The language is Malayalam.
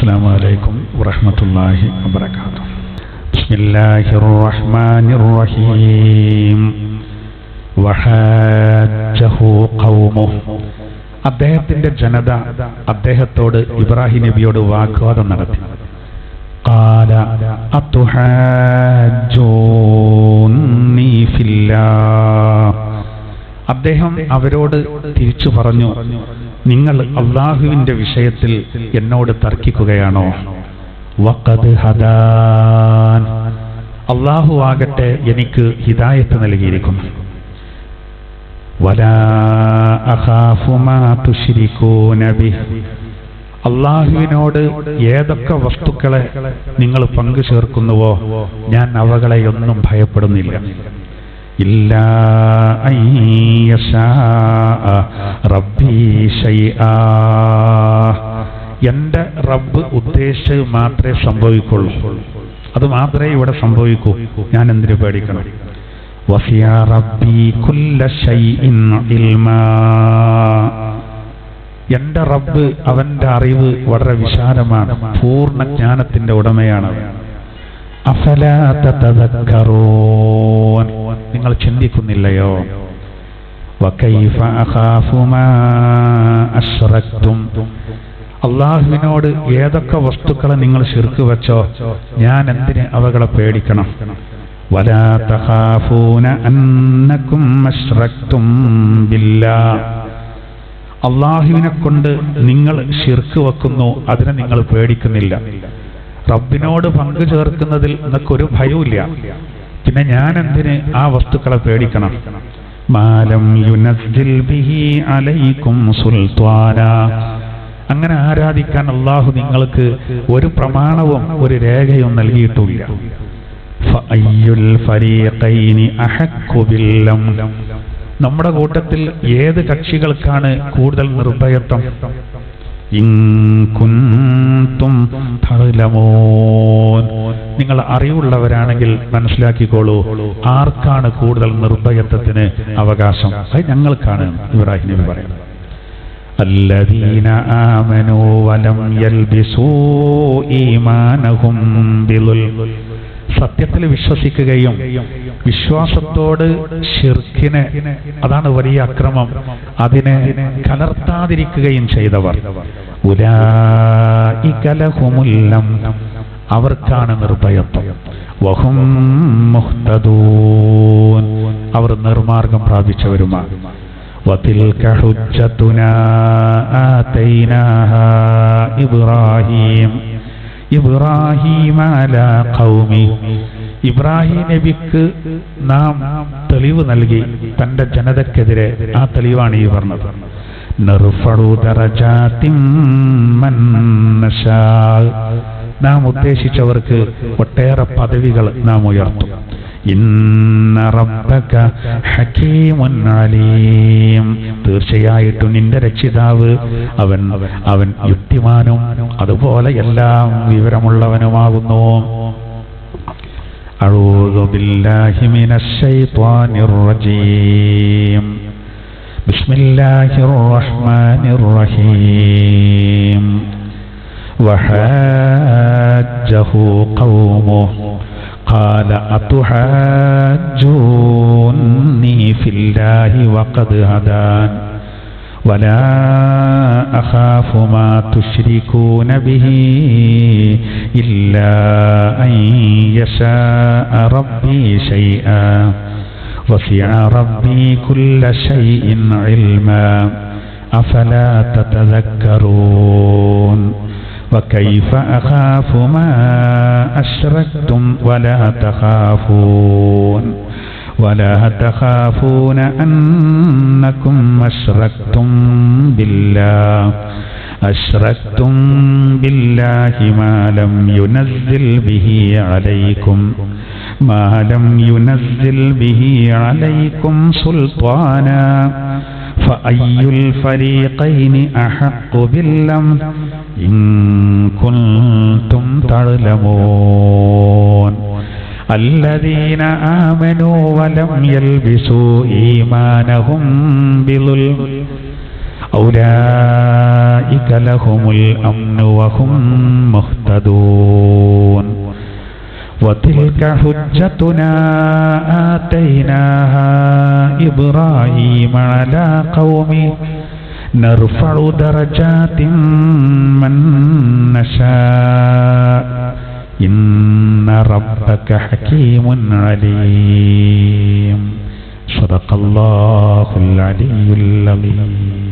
السلام عليكم ورحمة الله وبركاته. بسم الله الرحمن الرحيم. وحاجه قومه. അദ്ദേഹത്തിന്റെ ജനത അദ്ദേഹത്തോട് ഇബ്രാഹിം നബിയോട് വാഗ്വാദം നടത്തി. ഖാല അതുഹാജ്ജൂനി ഫില്ലാഹ്. അദ്ദേഹം അവരോട് തിരിച്ചു പറഞ്ഞു, നിങ്ങൾ അല്ലാഹുവിന്റെ വിഷയത്തിൽ എന്നോട് തർക്കിക്കുകയാണോ? വഖദ് ഹദാൻ. അല്ലാഹു ആകട്ടെ എനിക്ക് ഹിദായത്ത് നൽകിയിരിക്കുന്നു. വലാ അഖാഫു മാ തുശ്രികൂന ബിഹി. അല്ലാഹുവിനോട് ഏതൊക്കെ വസ്തുക്കളെ നിങ്ങൾ പങ്കു ചേർക്കുന്നുവോ ഞാൻ അവകളെയൊന്നും ഭയപ്പെടുന്നില്ല. ഇല്ലാ അയ്യശാ റബ്ബി ശൈആ. എന്റെ റബ്ബ് ഉദ്ദേശിച്ചത് മാത്രമേ സംഭവിക്കുള്ളൂ, അത് മാത്രമേ ഇവിടെ സംഭവിക്കൂ. ഞാൻ എന്തിനു പേടിക്കണം? വസിയ റബ്ബി കുല്ല ശൈഇൻ ഇൽമാ. എന്റെ റബ്ബ്, അവന്റെ അറിവ് വളരെ വിശാലമാണ്, പൂർണ്ണ ജ്ഞാനത്തിന്റെ ഉടമയാണ്. അഫലാ തതദക്കറൂൻ. നിങ്ങൾ ചിന്തിക്കുന്നില്ലയോ? വകൈഫ അഖാഫു മാ അശ്റക്തും. അല്ലാഹുവിനോട് ഏതൊക്കെ വസ്തുക്കളെ നിങ്ങൾ ശിർക്ക് വെച്ചോ ഞാൻ എന്തിന് അവകളെ പേടിക്കണം? വലാ തഖാഫൂന അന്നകും അശ്റക്തും ബില്ലാഹ്. അല്ലാഹുവിനെ കൊണ്ട് നിങ്ങൾ ശിർക്ക് വെക്കുന്നു, അതിനെ നിങ്ങൾ പേടിക്കുന്നില്ല. റബ്ബിനോട് പങ്കു ചേർക്കുന്നതിൽ നിങ്ങൾക്കൊരു ഭയവുമില്ല, പിന്നെ ഞാൻ എന്തിന് ആ വസ്തുക്കളെ പേടിക്കണം? മാലം യുനസ്സിൽ ബിഹി അലൈക്കും സുൽത്താന. അങ്ങനെ ആരാധിക്കാൻ അല്ലാഹു നിങ്ങൾക്ക് ഒരു പ്രമാണവും ഒരു രേഖയും നൽകിയിട്ടില്ല. ഫഅയ്യുൽ ഫരീഖൈനി അഹഖു ബില്ലം. നമ്മുടെ കൂട്ടത്തിൽ ഏത് കക്ഷികൾക്കാണ് കൂടുതൽ നിർഭയത്വം? ഇൻ കുൻതും തഅലമൂൻ. നിങ്ങൾ അറിവുള്ളവരാണെങ്കിൽ മനസ്സിലാക്കിക്കോളൂ, ആർക്കാണ് കൂടുതൽ നിർഭയത്വത്തിന് അവകാശം? അത് ഞങ്ങൾക്കാണ്. ഇബ്രാഹിം നബി പറയുന്നത്, അല്ലദീന ആമനൂ വലം യൽബിസൂ ഈമാനഹും ബിളുൽം. സത്യത്തിൽ വിശ്വസിക്കുകയും വിശ്വാസത്തോട് ശിർക്കിനെ, അതാണ് വലിയ അക്രമം, അതിനെ കലർത്താതിരിക്കുകയും ചെയ്തവർ. ഉലൈക ലഹുമുൽ അംൻ. അവർക്കാണ് നിർഭയത്വം. വഹും മുഹ്തദൂൻ. അവർ നിർമാർഗം പ്രാപിച്ചവരുമാണ്. വതിൽക ഹുജ്ജതുനാ ആതൈനാഹാ ഇബ്രാഹീം അലാ ഖൗമി. ഇബ്രാഹിം നബിക്ക് നാം തെളിവ് നൽകി തന്റെ ജനതക്കെതിരെ. ആ തെളിവാണ് ഈ പറഞ്ഞത്, നർഫഉ ദറജാതിൻ മൻ നശാ. നാം ഉദ്ദേശിച്ചവർക്ക് ഒട്ടേറെ പദവികൾ നാം ഉയർത്തും. ഇന്ന റബ്ബക ഹകീമുൻ അലീം. തീർച്ചയായിട്ടും നിന്റെ രക്ഷിതാവ് അവൻ യുക്തിമാനും അതുപോലെ എല്ലാം വിവരമുള്ളവനുമാകുന്നു. അഊദു ബില്ലാഹി മിനശ് ശൈത്വാനിർ റജീം. ബിസ്മില്ലാഹിർ റഹ്മാനിർ റഹീം. വഹാജ്ജഹു ഖൗമുഹു ഖാല അതുഹാജ്ജൂനി ഫില്ലാഹി വഖദ് ഹദാൻ വലാ അഖാഫു മാ തുശ്രികൂന ബിഹി ഇല്ലാ അൻ യശാഅ റബ്ബി ശൈആ വസിഅ റബ്ബി കുല്ല ശൈഇൻ ഇൽമാ അഫലാ തതദക്കറൂൻ. وكيف أخاف ما أشركتم ولا تخافون أنكم أشركتم بالله ما لم ينزل به عليكم سلطانا فأي الفريقين أحق بالأمن إن كنتم تعلمون. الذين آمنوا ولم يلبسوا إيمانهم بظلم. أولئك لهم الأمن وهم مهتدون وتلك حجتنا آتيناها إبراهيم على قومه نرفع درجات من نشاء إن ربك حكيم عليم. صدق الله العلي العظيم.